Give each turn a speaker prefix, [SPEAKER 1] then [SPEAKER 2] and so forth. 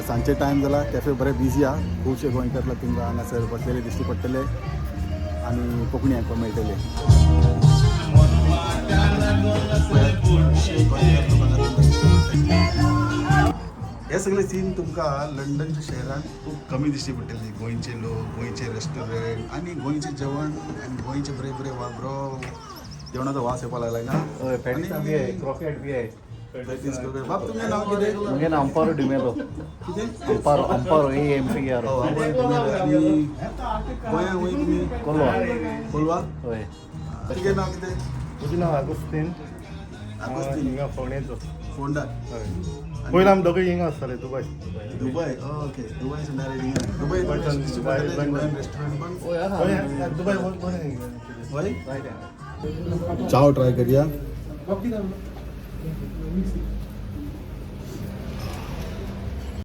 [SPEAKER 1] सांजचे टायम जाला कॅफे बरें बिजी हा खुबशे गोंयकारला तुमकां हांगासर बसलेले दिश्टी पडटले आनी कोंकणी आयकपाक मेळटले. हे सगळे सीन तुमकां लंडनच्या शहरात खूब कमी दिश्टी पडटले. गोंयचे लोक, गोंयचे रेस्टॉरंट आनी गोंयचे जेवण आनी गोंयचे बरे बरे बरो जेवणाचो वास येवपाक लागला ना.
[SPEAKER 2] हय पॅटिसां बी आहे, क्रॉकेट बी आहे.
[SPEAKER 1] बाब तुमचें नांव कितें?
[SPEAKER 2] म्हजें नांव अंपारो डिमेलो.
[SPEAKER 1] कितें?
[SPEAKER 2] अंपारो अंपारो AMPR.
[SPEAKER 1] आनी गोंया वय तुमी
[SPEAKER 2] कोलवा.
[SPEAKER 1] कोलवा?
[SPEAKER 2] हय.
[SPEAKER 1] तुजें नांव कितें?
[SPEAKER 3] म्हजें नांव आगोस्तीन.
[SPEAKER 1] आगोस्तीन.
[SPEAKER 3] हिंगा फोंडेचो.
[SPEAKER 1] फोंडा.
[SPEAKER 3] हय. पयलीं आमी दोगूय हिंगा आसताले दुबय.
[SPEAKER 1] दुबय. ओके. दुबयसून डायरेक्ट हिंगा. दुबय रेस्टॉरंट पण.
[SPEAKER 3] दुबय बरें.
[SPEAKER 1] वय? चाव ट्राय करूया.